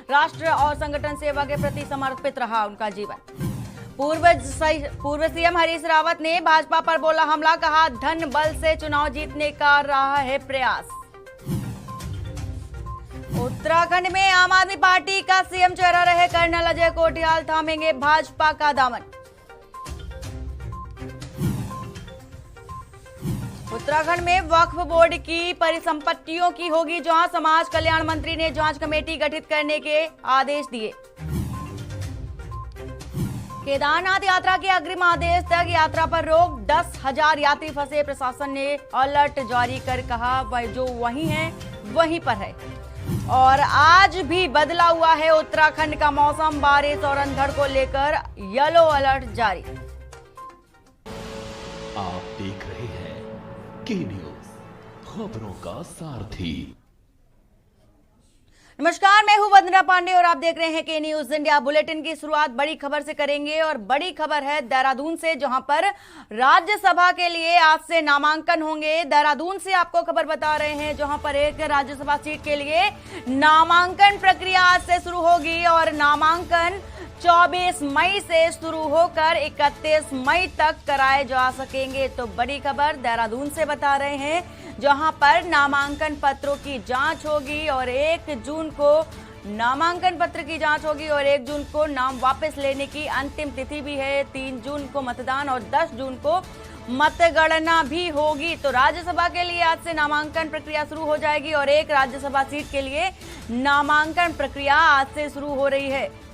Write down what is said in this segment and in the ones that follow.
राष्ट्र और संगठन सेवा के प्रति समर्पित रहा उनका जीवन। पूर्व सीएम हरीश रावत ने भाजपा पर बोला हमला, कहा धन बल से चुनाव जीतने का रहा है प्रयास। उत्तराखंड में आम आदमी पार्टी का सीएम चेहरा रहे कर्नल अजय कोटियाल थामेंगे भाजपा का दामन। उत्तराखंड में वक्फ बोर्ड की परिसंपत्तियों की होगी जांच, समाज कल्याण मंत्री ने जांच कमेटी गठित करने के आदेश दिए। केदारनाथ यात्रा के अग्रिम आदेश तक यात्रा पर रोक, 10,000 यात्री फंसे, प्रशासन ने अलर्ट जारी कर कहा वह जो वहीं है वहीं पर है। और आज भी बदला हुआ है उत्तराखंड का मौसम, बारिश और अंधड़ को लेकर येलो अलर्ट जारी। आप देख रहे हैं के न्यूज, खबरों का सारथी। नमस्कार, मैं हूं वंदना पांडे और आप देख रहे हैं के न्यूज इंडिया। बुलेटिन की शुरुआत बड़ी खबर से करेंगे और बड़ी खबर है देहरादून से, जहां पर राज्यसभा के लिए आज से नामांकन होंगे। देहरादून से आपको खबर बता रहे हैं, जहां पर एक राज्यसभा सीट के लिए नामांकन प्रक्रिया आज से शुरू होगी और नामांकन 24 मई से शुरू होकर 31 मई तक कराए जा सकेंगे। तो बड़ी खबर देहरादून से बता रहे हैं, जहां पर नामांकन पत्रों की जांच होगी और 1 जून को नामांकन पत्र की जांच होगी और 1 जून को नाम वापस लेने की अंतिम तिथि भी है। 3 जून को मतदान और 10 जून को मतगणना भी होगी। तो राज्यसभा के लिए आज से नामांकन प्रक्रिया शुरू हो जाएगी और एक राज्यसभा सीट के लिए नामांकन प्रक्रिया आज से शुरू हो रही है।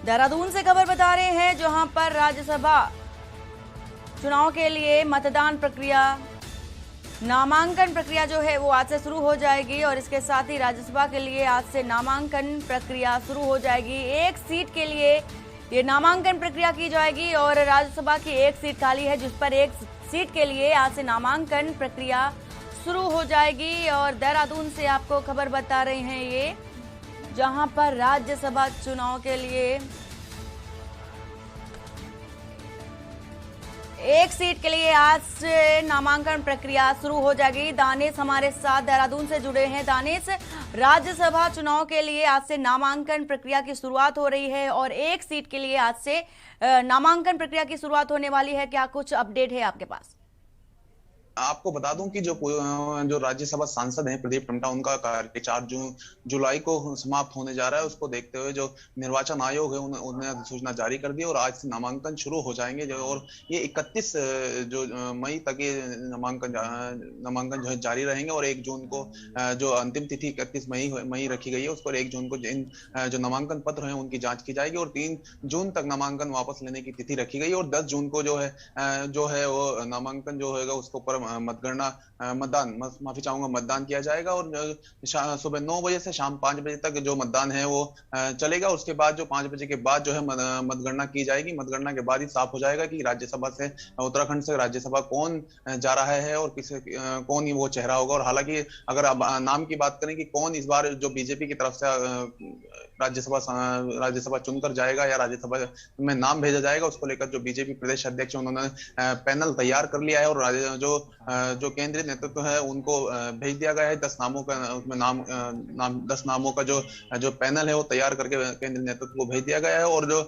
देहरादून से खबर बता रहे हैं, जहां पर राज्यसभा चुनाव के लिए मतदान प्रक्रिया, नामांकन प्रक्रिया जो है वो आज से शुरू हो जाएगी और इसके साथ ही राज्यसभा के लिए आज से नामांकन प्रक्रिया शुरू हो जाएगी। एक सीट के लिए ये नामांकन प्रक्रिया की जाएगी और राज्यसभा की एक सीट खाली है, जिस पर एक सीट के लिए आज से नामांकन प्रक्रिया शुरू हो जाएगी। और देहरादून से आपको खबर बता रहे हैं ये, जहां पर राज्यसभा चुनाव के लिए एक सीट के लिए आज से नामांकन प्रक्रिया शुरू हो जाएगी। दानिश हमारे साथ देहरादून से जुड़े हैं। दानिश, राज्यसभा चुनाव के लिए आज से नामांकन प्रक्रिया की शुरुआत हो रही है और एक सीट के लिए आज से नामांकन प्रक्रिया की शुरुआत होने वाली है, क्या कुछ अपडेट है आपके पास? आपको बता दूं कि जो राज्यसभा सांसद हैं प्रदीप टमटा, उनका कार्य 4 जुलाई को समाप्त होने जा रहा है। उसको देखते हुए जो निर्वाचन आयोग है उन्होंने अधिसूचना जारी कर दी और आज से नामांकन शुरू हो जाएंगे और ये 31 मई तक ये नामांकन जो है जारी रहेंगे और 1 जून को जो अंतिम तिथि 31 मई रखी गई है, उस पर 1 जून को जो नामांकन पत्र हैं उनकी जांच की जाएगी और 3 जून तक नामांकन वापस लेने की तिथि रखी गई और 10 जून को जो है वो नामांकन जो होगा उसके ऊपर मतदान किया जाएगा और सुबह 9 बजे से शाम 5 बजे तक जो मतदान है वो चलेगा। उसके बाद जो 5 बजे के बाद जो है मतगणना की जाएगी। मतगणना के बाद ही साफ हो जाएगा कि राज्यसभा से, उत्तराखंड से राज्यसभा कौन जा रहा है और कौन ही वो चेहरा होगा। और हालांकि अगर आप नाम की बात करें कि कौन इस बार जो बीजेपी की तरफ से राज्यसभा चुनकर जाएगा या राज्यसभा में नाम भेजा जाएगा, उसको लेकर जो बीजेपी प्रदेश अध्यक्ष उन्होंने पैनल तैयार कर लिया है और जो केंद्रीय नेतृत्व है उनको भेज दिया गया है। 10 नामों का उसमें 10 नामों का जो पैनल है वो तैयार करके केंद्रीय नेतृत्व को भेज दिया गया है और जो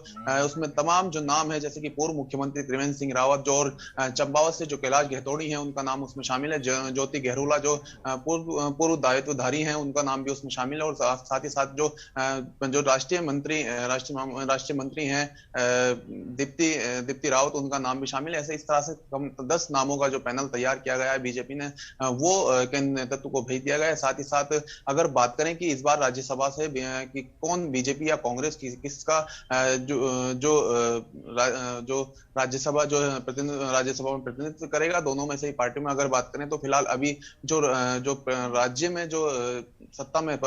उसमें तमाम जो नाम है, जैसे कि पूर्व मुख्यमंत्री त्रिवेंद्र सिंह रावत जो और चंपावत से जो कैलाश गहतोड़ी है उनका नाम उसमें शामिल है। ज्योति गहरोला जो पूर्व दायित्वधारी हैं उनका नाम भी उसमें शामिल है और साथ ही साथ जो राष्ट्रीय मंत्री हैं दीप्ति रावत, उनका नाम भी शामिल है। ऐसे इस तरह से 10 नामों का जो पैनल तैयार किया गया है बीजेपी ने, वो केंद्र नेतृत्व को भेज दिया गया है। साथ ही साथ अगर बात करें कि इस बार राज्यसभा से कि कौन बीजेपी या कांग्रेस किसका जो राज्यसभा में प्रतिनिधित्व करेगा, दोनों में से ही पार्टी में अगर बात करें तो फिलहाल अभी जो राज्य में जो सत्ता में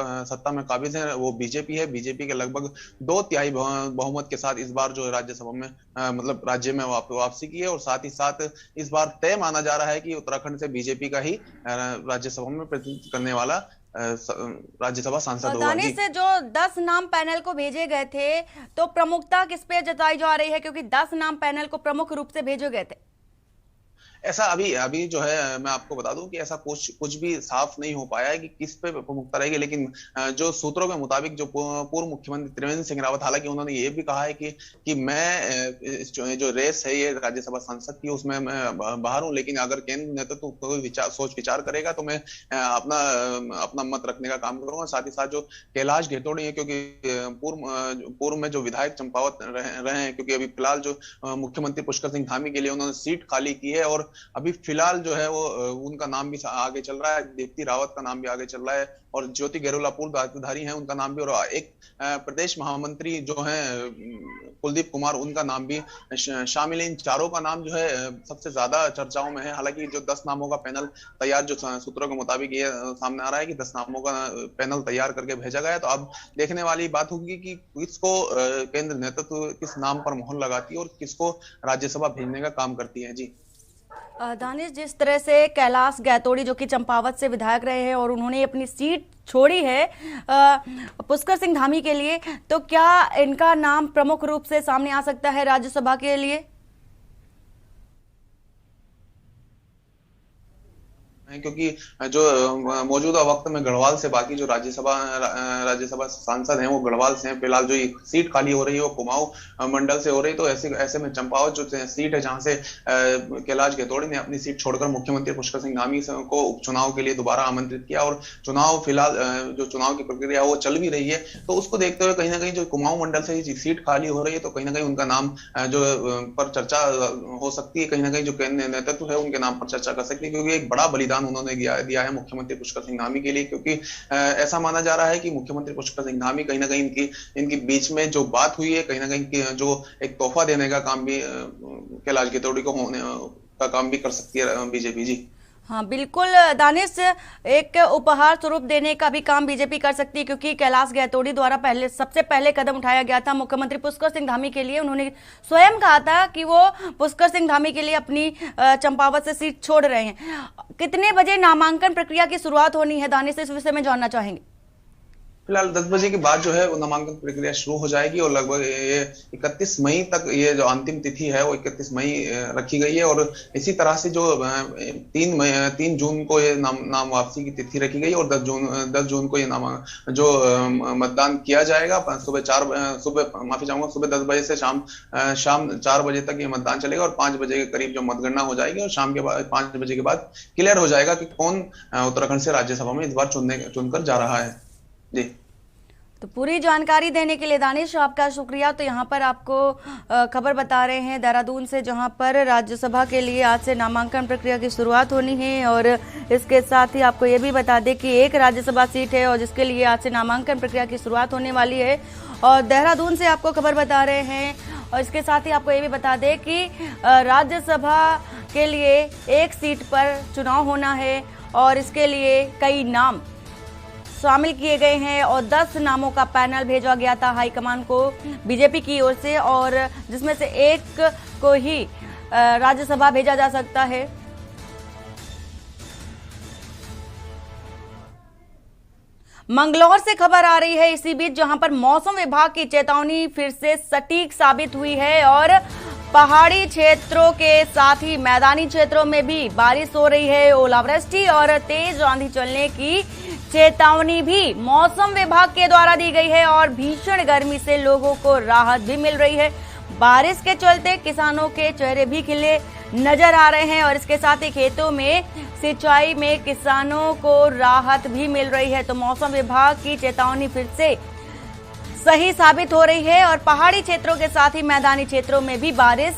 काबिज है वो बीजेपी है। बीजेपी के लगभग 2/3 बहुमत के साथ इस बार जो राज्यसभा में मतलब राज्य में वापसी की है और साथ ही साथ इस बार तय माना जा रहा है कि उत्तराखंड से बीजेपी का ही राज्यसभा में प्रतिनिधित्व करने वाला राज्यसभा सांसद होगा। से जो 10 नाम पैनल को भेजे गए थे, तो प्रमुखता किस पे जताई जा रही है, क्योंकि 10 नाम पैनल को प्रमुख रूप से भेजे गए थे? ऐसा अभी अभी जो है मैं आपको बता दूं कि ऐसा कुछ भी साफ नहीं हो पाया है कि किस पे प्रमुखता रहेगी, लेकिन जो सूत्रों के मुताबिक जो पूर्व मुख्यमंत्री त्रिवेंद्र सिंह रावत, हालांकि उन्होंने ये भी कहा है कि मैं जो रेस है ये राज्यसभा सांसद की उसमें मैं बाहर हूं, लेकिन अगर केंद्र नेतृत्व कोई सोच विचार करेगा तो मैं अपना मत रखने का काम करूंगा। साथ ही साथ जो कैलाश घेतोड़ी है, क्योंकि पूर्व में जो विधायक चंपावत रहे हैं, क्योंकि अभी फिलहाल जो मुख्यमंत्री पुष्कर सिंह धामी के लिए उन्होंने सीट खाली की है और अभी फिलहाल जो है वो उनका नाम भी आगे चल रहा है, दीप्ति रावत का नाम भी आगे चल रहा है और ज्योति गैरोला पूर्व दायित्वधारी हैं उनका नाम भी, और एक प्रदेश महामंत्री जो है कुलदीप कुमार उनका नाम भी शामिल है। इन चारों का नाम जो है सबसे ज्यादा चर्चाओं में है। हालांकि जो 10 नामों का पैनल तैयार, जो सूत्रों के मुताबिक ये सामने आ रहा है कि 10 नामों का पैनल तैयार करके भेजा गया है, तो अब देखने वाली बात होगी कि किसको केंद्र नेतृत्व किस नाम पर मोहर लगाती है और किसको राज्यसभा भेजने का काम करती है। जी दानिश, जिस तरह से कैलाश गैतोड़ी जो कि चंपावत से विधायक रहे हैं और उन्होंने अपनी सीट छोड़ी है पुष्कर सिंह धामी के लिए, तो क्या इनका नाम प्रमुख रूप से सामने आ सकता है राज्यसभा के लिए? क्योंकि जो मौजूदा वक्त में गढ़वाल से बाकी जो राज्यसभा सांसद हैं वो गढ़वाल से हैं। फिलहाल जो सीट खाली हो रही है वो कुमाऊं मंडल से हो रही है, तो ऐसे में चंपावत जो सीट है जहां से कैलाश गैतोड़ी ने अपनी सीट छोड़कर मुख्यमंत्री पुष्कर सिंह धामी को उपचुनाव के लिए दोबारा आमंत्रित किया और फिलहाल जो चुनाव की प्रक्रिया वो चल भी रही है, तो उसको देखते हुए कहीं ना कहीं जो कुमाऊं मंडल से सीट खाली हो रही है तो कहीं ना कहीं उनका नाम जो पर चर्चा हो सकती है, कहीं ना कहीं जो केंद्रीय नेतृत्व है उनके नाम पर चर्चा कर सकती है, क्योंकि एक बड़ा बलिदान उन्होंने दिया है मुख्यमंत्री पुष्कर सिंह धामी के लिए। क्योंकि ऐसा माना जा रहा है कि मुख्यमंत्री पुष्कर सिंह धामी कहीं ना कहीं इनकी बीच में जो बात हुई है, कहीं ना कहीं जो एक तोहफा देने का काम भी कैलाश गैतोड़ी को होने का काम भी कर सकती है बीजेपी। जी हाँ बिल्कुल दानिश, एक उपहार स्वरूप देने का भी काम बीजेपी कर सकती है, क्योंकि कैलाश गैतोड़ी द्वारा सबसे पहले कदम उठाया गया था मुख्यमंत्री पुष्कर सिंह धामी के लिए। उन्होंने स्वयं कहा था कि वो पुष्कर सिंह धामी के लिए अपनी चंपावत से सीट छोड़ रहे हैं। कितने बजे नामांकन प्रक्रिया की शुरुआत होनी है दानिश, इस विषय में जानना चाहेंगे? फिलहाल 10 बजे के बाद जो है वो नामांकन प्रक्रिया शुरू हो जाएगी और लगभग ये 31 मई तक ये जो अंतिम तिथि है वो 31 मई रखी गई है। और इसी तरह से जो 3 जून को ये नाम वापसी की तिथि रखी गई और 10 जून को ये जो मतदान किया जाएगा। सुबह 10 बजे से शाम 4 बजे तक ये मतदान चलेगा और 5 बजे के करीब जो मतगणना हो जाएगी और शाम के बाद 5 बजे के बाद क्लियर हो जाएगा कि कौन उत्तराखंड से राज्यसभा में इस बार चुनकर जा रहा है। जी तो पूरी जानकारी देने के लिए दानिश आपका शुक्रिया। तो यहाँ पर आपको खबर बता रहे हैं देहरादून से, जहाँ पर राज्यसभा के लिए आज से नामांकन प्रक्रिया की शुरुआत होनी है और इसके साथ ही आपको ये भी बता दें कि एक राज्यसभा सीट है और जिसके लिए आज से नामांकन प्रक्रिया की शुरुआत होने वाली है। और देहरादून से आपको खबर बता रहे हैं और इसके साथ ही आपको ये भी बता दें कि राज्यसभा के लिए एक सीट पर चुनाव होना है और इसके लिए कई नाम शामिल किए गए हैं और 10 नामों का पैनल भेजा गया था हाईकमान को बीजेपी की ओर से, और जिसमें से एक को ही राज्यसभा भेजा जा सकता है। मंगलौर से खबर आ रही है इसी बीच, जहां पर मौसम विभाग की चेतावनी फिर से सटीक साबित हुई है और पहाड़ी क्षेत्रों के साथ ही मैदानी क्षेत्रों में भी बारिश हो रही है। ओलावृष्टि और तेज आंधी चलने की चेतावनी भी मौसम विभाग के द्वारा दी गई है और भीषण गर्मी से लोगों को राहत भी मिल रही है। बारिश के चलते किसानों के चेहरे भी खिले नजर आ रहे हैं और इसके साथ ही खेतों में सिंचाई में किसानों को राहत भी मिल रही है। तो मौसम विभाग की चेतावनी फिर से सही साबित हो रही है और पहाड़ी क्षेत्रों के साथ ही मैदानी क्षेत्रों में भी बारिश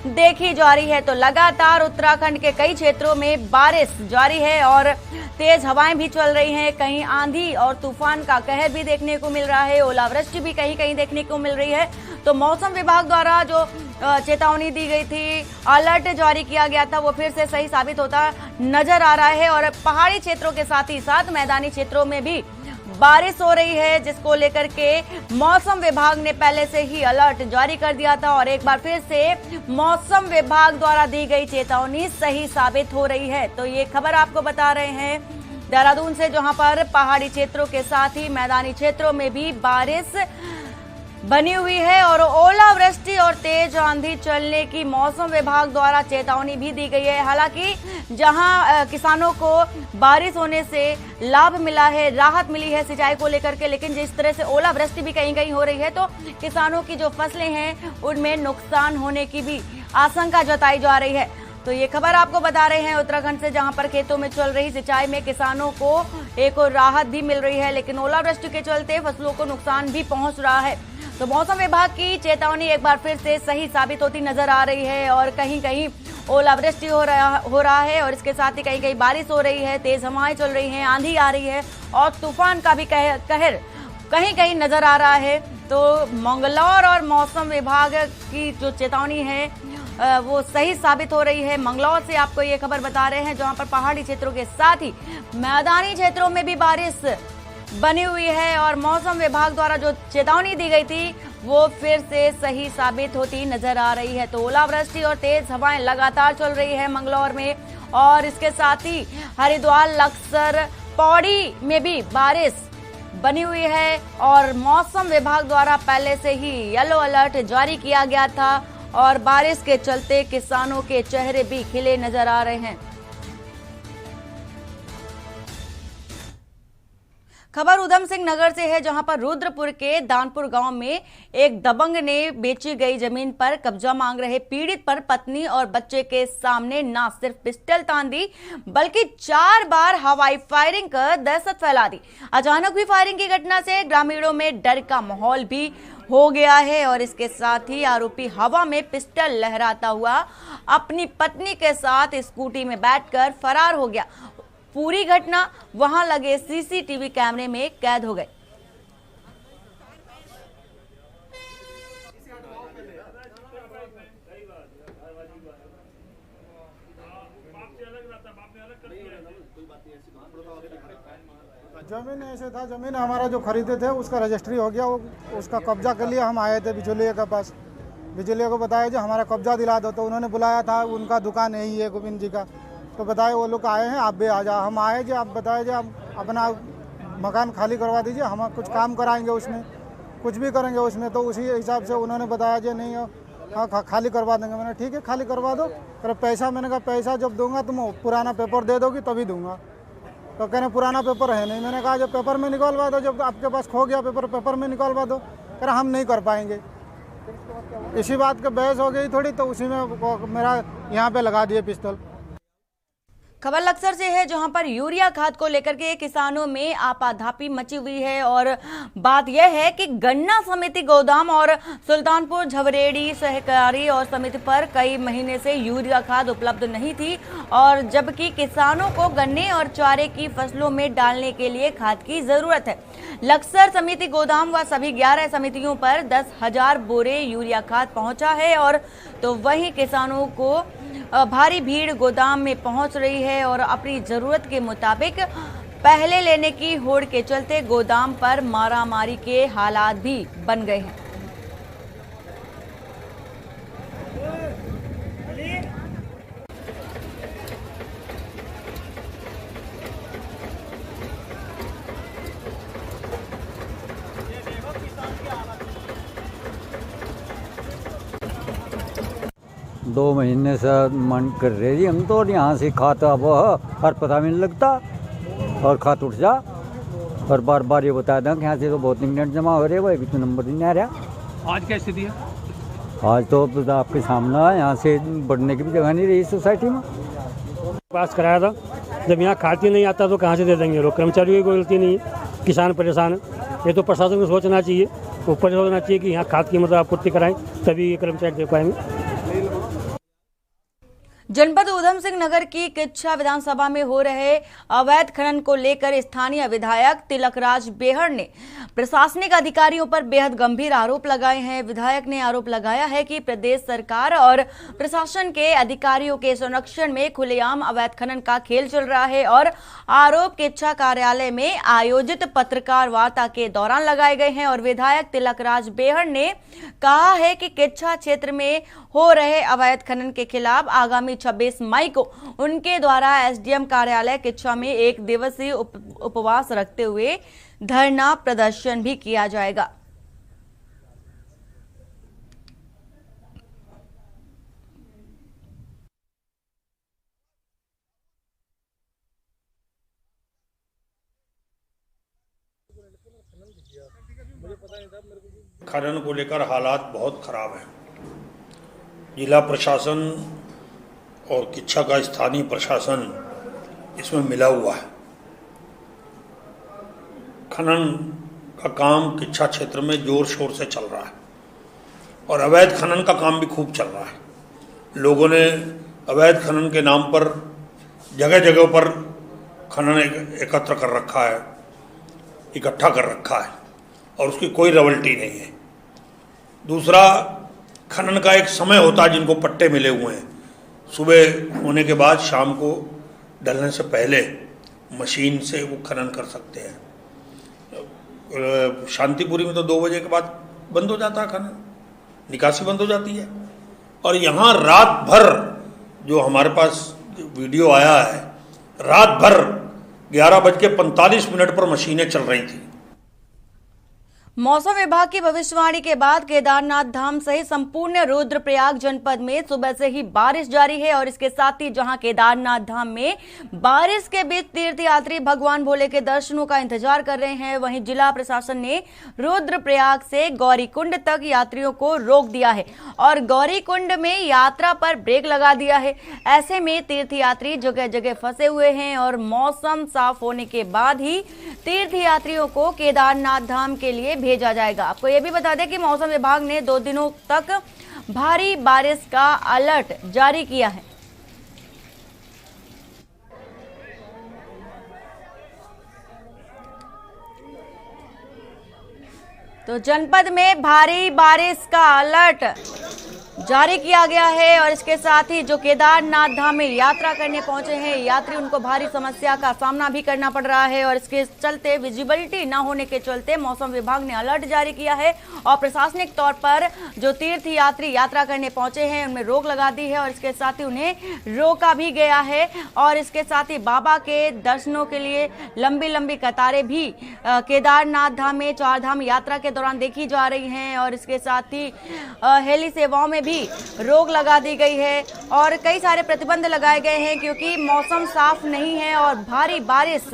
देखी जा रही है। तो लगातार उत्तराखंड के कई क्षेत्रों में बारिश जारी है और तेज हवाएं भी चल रही हैं। कहीं आंधी और तूफान का कहर भी देखने को मिल रहा है, ओलावृष्टि भी कहीं कहीं देखने को मिल रही है। तो मौसम विभाग द्वारा जो चेतावनी दी गई थी, अलर्ट जारी किया गया था, वो फिर से सही साबित होता नजर आ रहा है और पहाड़ी क्षेत्रों के साथ ही साथ मैदानी क्षेत्रों में भी बारिश हो रही है, जिसको लेकर के मौसम विभाग ने पहले से ही अलर्ट जारी कर दिया था और एक बार फिर से मौसम विभाग द्वारा दी गई चेतावनी सही साबित हो रही है। तो ये खबर आपको बता रहे हैं देहरादून से, जहां पर पहाड़ी क्षेत्रों के साथ ही मैदानी क्षेत्रों में भी बारिश बनी हुई है और ओलावृष्टि और तेज आंधी चलने की मौसम विभाग द्वारा चेतावनी भी दी गई है। हालांकि जहां किसानों को बारिश होने से लाभ मिला है, राहत मिली है सिंचाई को लेकर के, लेकिन जिस तरह से ओलावृष्टि भी कहीं कहीं हो रही है तो किसानों की जो फसलें हैं उनमें नुकसान होने की भी आशंका जताई जा रही है। तो ये खबर आपको बता रहे हैं उत्तराखंड से, जहां पर खेतों में चल रही सिंचाई में किसानों को एक और राहत भी मिल रही है, लेकिन ओलावृष्टि के चलते फसलों को नुकसान भी पहुंच रहा है। तो मौसम विभाग की चेतावनी एक बार फिर से सही साबित होती नजर आ रही है और कहीं कहीं ओलावृष्टि हो रहा है और इसके साथ ही कहीं कहीं बारिश हो रही है, तेज हवाएं चल रही हैं, आंधी आ रही है और तूफान का भी कहर कहीं कहीं नजर आ रहा है। तो मंगलौर और मौसम विभाग की जो चेतावनी है वो सही साबित हो रही है। मंगलौर से आपको ये खबर बता रहे हैं, जहां पर पहाड़ी क्षेत्रों के साथ ही मैदानी क्षेत्रों में भी बारिश बनी हुई है और मौसम विभाग द्वारा जो चेतावनी दी गई थी वो फिर से सही साबित होती नजर आ रही है। तो ओलावृष्टि और तेज हवाएं लगातार चल रही है मंगलौर में और इसके साथ ही हरिद्वार, लक्सर, पौड़ी में भी बारिश बनी हुई है और मौसम विभाग द्वारा पहले से ही येलो अलर्ट जारी किया गया था और बारिश के चलते किसानों के चेहरे भी खिले नजर आ रहे हैं। खबर उधम सिंह नगर से है, जहां पर रुद्रपुर के दानपुर गांव में एक दबंग ने बेची गई जमीन पर कब्जा मांग रहे पीड़ित पर पत्नी और बच्चे के सामने न सिर्फ पिस्टल तान दी बल्कि 4 बार हवाई फायरिंग कर दहशत फैला दी। अचानक हुई फायरिंग की घटना से ग्रामीणों में डर का माहौल भी हो गया है और इसके साथ ही आरोपी हवा में पिस्टल लहराता हुआ अपनी पत्नी के साथ स्कूटी में बैठकर फरार हो गया। पूरी घटना वहां लगे सीसीटीवी कैमरे में कैद हो गई। जमीन ऐसे था, जमीन हमारा जो खरीदे थे उसका रजिस्ट्री हो गया, उसका कब्जा के लिए हम आए थे बिचौलिए के पास। बिचौलिए को बताया जो हमारा कब्जा दिला दो, तो उन्होंने बुलाया था, उनका दुकान यही है गोविंद जी का, तो बताए वो लोग आए हैं, आप भी आ जाओ। हम आए जो आप बताए जो आप अपना मकान खाली करवा दीजिए, हम कुछ काम कराएंगे उसमें, कुछ भी करेंगे उसमें। तो उसी हिसाब से उन्होंने बताया जो नहीं हाँ खाली करवा देंगे। मैंने ठीक है खाली करवा दो, पर पैसा, मैंने कहा पैसा जब दूंगा तुम पुराना पेपर दे दोगी तभी दूंगा। तो कहने पुराना पेपर है नहीं। मैंने कहा जब पेपर में निकलवा दो, जब आपके पास खो गया पेपर में निकलवा दो। कह रहा हम नहीं कर पाएंगे। इसी बात का बहस हो गई थोड़ी, तो उसी में मेरा यहाँ पे लगा दिए पिस्तौल। खबर लक्सर से है, जहां पर यूरिया खाद को लेकर के किसानों में आपाधापी मची हुई है और बात यह है कि गन्ना समिति गोदाम और सुल्तानपुर झवरेड़ी सहकारी और समिति पर कई महीने से यूरिया खाद उपलब्ध नहीं थी और जबकि किसानों को गन्ने और चारे की फसलों में डालने के लिए खाद की जरूरत है। लक्सर समिति गोदाम व सभी 11 समितियों पर 10,000 बोरे यूरिया खाद पहुंचा है और तो वहीं किसानों को भारी भीड़ गोदाम में पहुंच रही है और अपनी जरूरत के मुताबिक पहले लेने की होड़ के चलते गोदाम पर मारामारी के हालात भी बन गए हैं। दो महीने से मन कर रहे जी हम तो, यहाँ से खाता अब हर पता भी नहीं लगता और खात उठ जा और बार बार ये बता दें कि यहाँ से तो बहुत मिनट जमा हो रहे हैं, अभी तो नंबर ही नहीं आ रहा। आज क्या स्थिति है? आज तो आपके सामने है, यहाँ से बढ़ने की भी जगह नहीं रही सोसाइटी में। पास कराया था, जब यहाँ खाती नहीं आता तो कहाँ से दे देंगे लोग? कर्मचारियों की कोई गलती नहीं है, किसान परेशान है। ये तो प्रशासन को सोचना चाहिए, ऊपर सोचना चाहिए कि यहाँ खाद की मतलब आपूर्ति कराएं, तभी ये कर्मचारी दे पाएंगे। जनपद उधम सिंह नगर की किच्छा विधानसभा में हो रहे अवैध खनन को लेकर स्थानीय विधायक तिलकराज बेहड़ ने प्रशासनिक अधिकारियों पर बेहद गंभीर आरोप लगाए हैं। विधायक ने आरोप लगाया है कि प्रदेश सरकार और प्रशासन के अधिकारियों के संरक्षण में खुलेआम अवैध खनन का खेल चल रहा है और आरोप किच्छा कार्यालय में आयोजित पत्रकार वार्ता के दौरान लगाए गए हैं। और विधायक तिलकराज बेहड़ ने कहा है कि किच्छा क्षेत्र में हो रहे अवैध खनन के खिलाफ आगामी 26 मई को उनके द्वारा एसडीएम कार्यालय किच्छा में 1 दिवसीय उपवास रखते हुए धरना प्रदर्शन भी किया जाएगा। खनन को लेकर हालात बहुत खराब हैं। जिला प्रशासन और किच्छा का स्थानीय प्रशासन इसमें मिला हुआ है। खनन का काम किच्छा क्षेत्र में जोर शोर से चल रहा है और अवैध खनन का काम भी खूब चल रहा है। लोगों ने अवैध खनन के नाम पर जगह जगह पर खनन एकत्र कर रखा है, इकट्ठा कर रखा है और उसकी कोई रवल्टी नहीं है। दूसरा, खनन का एक समय होता है जिनको पट्टे मिले हुए हैं, सुबह होने के बाद शाम को ढलने से पहले मशीन से वो खनन कर सकते हैं। शांतिपुरी में तो 2 बजे के बाद बंद हो जाता है खनन, निकासी बंद हो जाती है। और यहाँ रात भर, जो हमारे पास वीडियो आया है, रात भर 11:45 पर मशीनें चल रही थी। मौसम विभाग की भविष्यवाणी के बाद केदारनाथ धाम सहित संपूर्ण रुद्रप्रयाग जनपद में सुबह से ही बारिश जारी है और इसके साथ ही जहां केदारनाथ धाम में बारिश के बीच तीर्थयात्री भगवान भोले के दर्शनों का इंतजार कर रहे हैं, वहीं जिला प्रशासन ने रुद्रप्रयाग से गौरीकुंड तक यात्रियों को रोक दिया है और गौरीकुंड में यात्रा पर ब्रेक लगा दिया है। ऐसे में तीर्थयात्री जगह जगह फंसे हुए हैं और मौसम साफ होने के बाद ही तीर्थयात्रियों को केदारनाथ धाम के लिए भेजा जाएगा। आपको यह भी बता दें कि मौसम विभाग ने 2 दिनों तक भारी बारिश का अलर्ट जारी किया है। तो जनपद में भारी बारिश का अलर्ट जारी किया गया है और इसके साथ ही जो केदारनाथ धाम में यात्रा करने पहुंचे हैं यात्री, उनको भारी समस्या का सामना भी करना पड़ रहा है और इसके चलते विजिबिलिटी न होने के चलते मौसम विभाग ने अलर्ट जारी किया है और प्रशासनिक तौर पर जो तीर्थ यात्री यात्रा करने पहुंचे हैं उनमें रोक लगा दी है और इसके साथ ही उन्हें रोका भी गया है। और इसके साथ ही बाबा के दर्शनों के लिए लंबी लंबी कतारें भी केदारनाथ धाम में 4 धाम यात्रा के दौरान देखी जा रही हैं और इसके साथ ही हेली सेवाओं में भी रोक लगा दी गई है और कई सारे प्रतिबंध लगाए गए हैं क्योंकि मौसम साफ नहीं है और भारी बारिश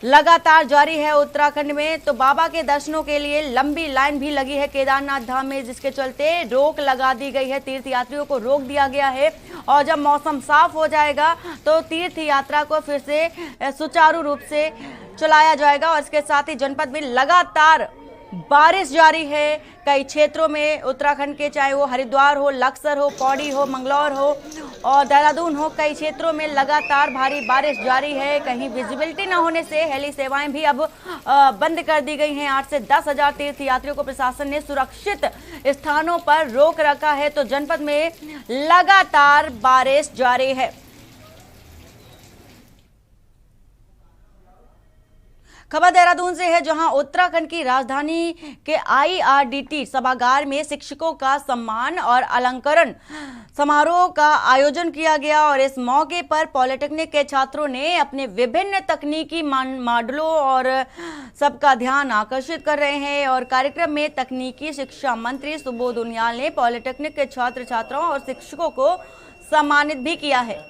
लगातार जारी है उत्तराखंड में। तो बाबा के दर्शनों के लिए लंबी लाइन भी लगी है केदारनाथ धाम में, जिसके चलते रोक लगा दी गई है। तीर्थ यात्रियों को रोक दिया गया है और जब मौसम साफ हो जाएगा तो तीर्थ यात्रा को फिर से सुचारू रूप से चलाया जाएगा। और इसके साथ ही जनपद में लगातार बारिश जारी है कई क्षेत्रों में उत्तराखंड के, चाहे वो हरिद्वार हो, लक्सर हो, पौड़ी हो, मंगलौर हो और देहरादून हो, कई क्षेत्रों में लगातार भारी बारिश जारी है। कहीं विजिबिलिटी न होने से हेली सेवाएं भी अब बंद कर दी गई हैं। 8 से 10 हजार तीर्थ यात्रियों को प्रशासन ने सुरक्षित स्थानों पर रोक रखा है। तो जनपद में लगातार बारिश जारी है। खबर देहरादून से है, जहां उत्तराखंड की राजधानी के IRDT सभागार में शिक्षकों का सम्मान और अलंकरण समारोह का आयोजन किया गया और इस मौके पर पॉलिटेक्निक के छात्रों ने अपने विभिन्न तकनीकी मॉडलों और सबका ध्यान आकर्षित कर रहे हैं। और कार्यक्रम में तकनीकी शिक्षा मंत्री सुबोध उनियाल ने पॉलिटेक्निक के छात्र छात्राओं और शिक्षकों को सम्मानित भी किया है।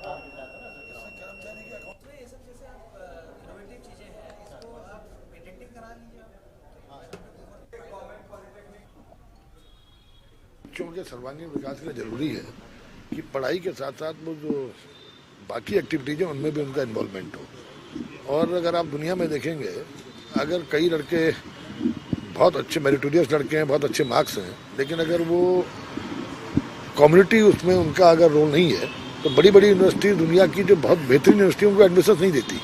बच्चों के सर्वांगीण विकास के लिए जरूरी है कि पढ़ाई के साथ साथ वो जो बाकी एक्टिविटीज हैं उनमें भी उनका इन्वॉल्वमेंट हो। और अगर आप दुनिया में देखेंगे, अगर कई लड़के बहुत अच्छे मेरिटोरियस लड़के हैं, बहुत अच्छे मार्क्स हैं, लेकिन अगर वो कम्युनिटी उसमें उनका अगर रोल नहीं है तो बड़ी बड़ी यूनिवर्सिटी दुनिया की जो बहुत बेहतरीन यूनिवर्सिटी उनको एडमिशन नहीं देती।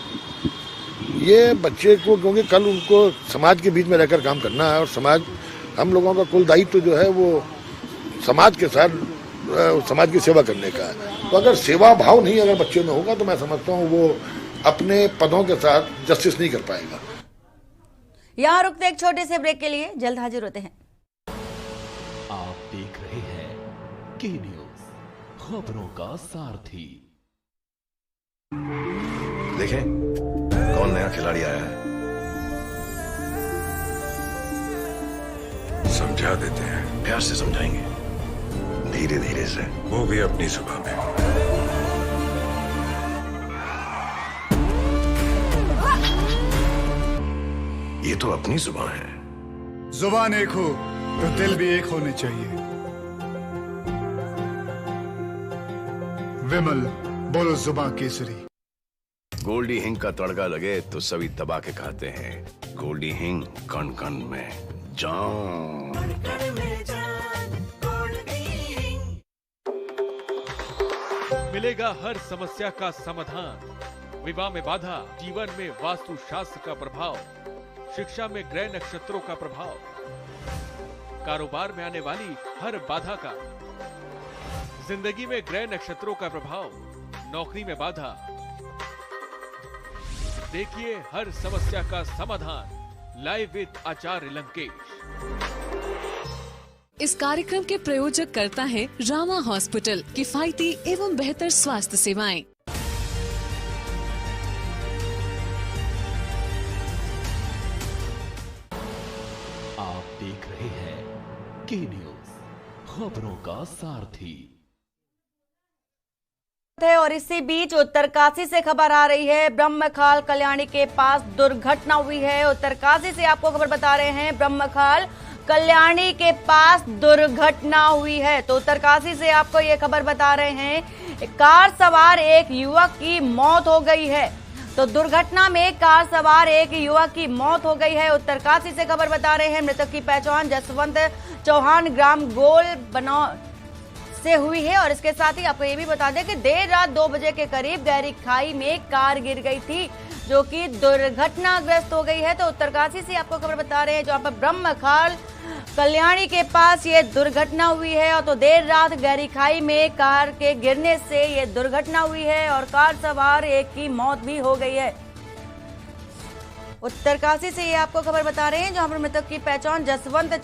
ये बच्चे को, क्योंकि कल उनको समाज के बीच में रहकर काम करना है और समाज, हम लोगों का कुल दायित्व जो है वो समाज के साथ समाज की सेवा करने का है। तो अगर सेवा भाव नहीं अगर बच्चों में होगा तो मैं समझता हूँ वो अपने पदों के साथ जस्टिस नहीं कर पाएगा। यहाँ रुकते एक छोटे से ब्रेक के लिए, जल्द हाजिर होते हैं। आप देख रहे हैं के न्यूज, खबरों का सारथी। देखें कौन नया खिलाड़ी आया है, समझा देते हैं। प्यार से समझाएंगे, धीरे धीरे से, वो भी अपनी जुबान में। ये तो अपनी जुबान है, जुबान एक हो तो दिल भी एक होने चाहिए। विमल बोलो जुबान केसरी। गोल्डी हिंग का तड़का लगे तो सभी दबा के खाते हैं। गोल्डी हिंग कण कण में जान। मिलेगा हर समस्या का समाधान। विवाह में बाधा, जीवन में वास्तु शास्त्र का प्रभाव, शिक्षा में ग्रह नक्षत्रों का प्रभाव, कारोबार में आने वाली हर बाधा का, जिंदगी में ग्रह नक्षत्रों का प्रभाव, नौकरी में बाधा। देखिए हर समस्या का समाधान लाइव विद आचार्य लंकेश। इस कार्यक्रम के प्रायोजक करता है रामा हॉस्पिटल, किफायती एवं बेहतर स्वास्थ्य सेवाएं। आप देख रहे हैं के न्यूज, खबरों का सारथी। और इसी बीच उत्तरकाशी से खबर आ रही है, ब्रह्मखाल कल्याणी के पास दुर्घटना हुई है। उत्तरकाशी से आपको खबर बता रहे हैं, ब्रह्मखाल कल्याणी के पास दुर्घटना हुई है। तो उत्तरकाशी से आपको ये खबर बता रहे हैं, कार सवार एक युवक की मौत हो गई है। तो दुर्घटना में कार सवार एक युवक की मौत हो गई है। उत्तरकाशी से खबर बता रहे हैं, मृतक की पहचान जसवंत चौहान ग्राम गोल बनाव से हुई है। और इसके साथ ही आपको ये भी बता दें कि देर रात 2 बजे के करीब गहरी खाई में कार गिर गई थी, जो कि दुर्घटनाग्रस्त हो गई है। तो उत्तरकाशी से आपको खबर बता रहे हैं, जहां पर ब्रह्मखाल कल्याणी के पास ये दुर्घटना हुई है। और तो देर रात गहरी खाई में कार के गिरने से ये दुर्घटना हुई है और कार सवार एक की मौत भी हो गई है। उत्तरकाशी से ये आपको खबर बता रहे हैं, जहां पर मृतक की पहचान जसवंत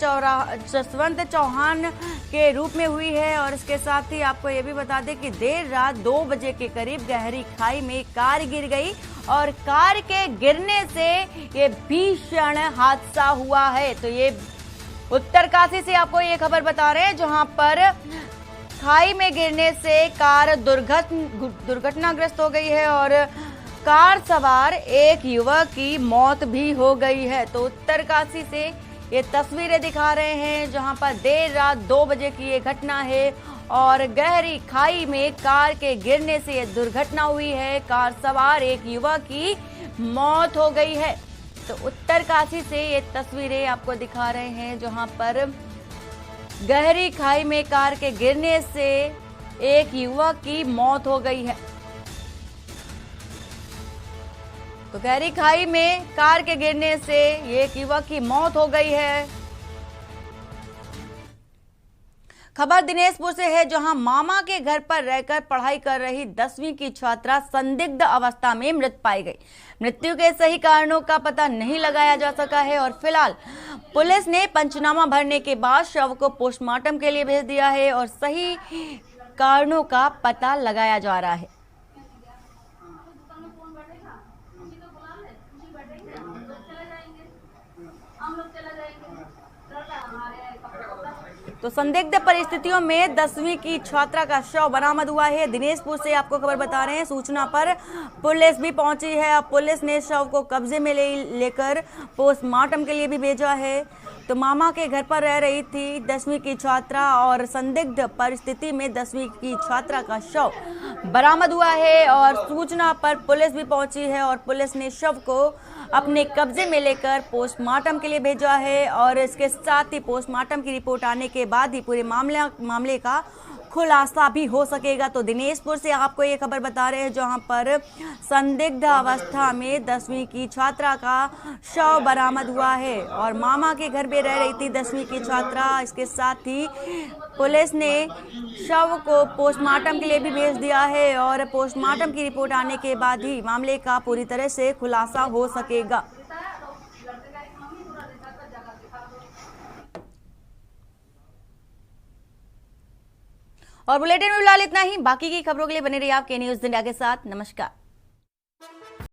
चौहान के रूप में हुई है। और इसके साथ ही आपको ये भी बता दें कि देर रात 2 बजे के करीब गहरी खाई में कार गिर गई और कार के गिरने से ये भीषण हादसा हुआ है। तो ये उत्तरकाशी से आपको ये खबर बता रहे हैं, जहां पर खाई में गिरने से कार दुर्घटनाग्रस्त हो गई है और कार सवार एक युवक की मौत भी हो गई है। तो उत्तरकाशी से ये तस्वीरें दिखा रहे हैं, जहां पर देर रात 2 बजे की ये घटना है और गहरी खाई में कार के गिरने से ये दुर्घटना हुई है। कार सवार एक युवक की मौत हो गई है। तो उत्तरकाशी से ये तस्वीरें आपको दिखा रहे हैं, जहां पर गहरी खाई में कार के गिरने से एक युवक की मौत हो गई है। तो गहरी खाई में कार के गिरने से एक युवक की मौत हो गई है। खबर दिनेशपुर से है, जहां मामा के घर पर रहकर पढ़ाई कर रही 10वीं की छात्रा संदिग्ध अवस्था में मृत पाई गई। मृत्यु के सही कारणों का पता नहीं लगाया जा सका है और फिलहाल पुलिस ने पंचनामा भरने के बाद शव को पोस्टमार्टम के लिए भेज दिया है और सही कारणों का पता लगाया जा रहा है। तो संदिग्ध परिस्थितियों में 10वीं की छात्रा का शव बरामद हुआ है। दिनेशपुर से आपको खबर बता रहे हैं, सूचना पर पुलिस भी पहुंची है। अब पुलिस ने शव को कब्जे में लेकर पोस्टमार्टम के लिए भी भेजा है। तो मामा के घर पर रह रही थी 10वीं की छात्रा और संदिग्ध परिस्थिति में 10वीं की छात्रा का शव बरामद हुआ है और सूचना पर पुलिस भी पहुंची है और पुलिस ने शव को अपने कब्जे में लेकर पोस्टमार्टम के लिए भेजा है। और इसके साथ ही पोस्टमार्टम की रिपोर्ट आने के बाद ही पूरे मामले का खुलासा भी हो सकेगा। तो दिनेशपुर से आपको ये खबर बता रहे हैं, जहां पर संदिग्ध अवस्था में 10वीं की छात्रा का शव बरामद हुआ है और मामा के घर में रह रही थी 10वीं की छात्रा। इसके साथ ही पुलिस ने शव को पोस्टमार्टम के लिए भी भेज दिया है और पोस्टमार्टम की रिपोर्ट आने के बाद ही मामले का पूरी तरह से खुलासा हो सकेगा। और बुलेटिन में फिलहाल इतना ही। बाकी की खबरों के लिए बने रहिए आप के न्यूज़ इंडिया के साथ। नमस्कार।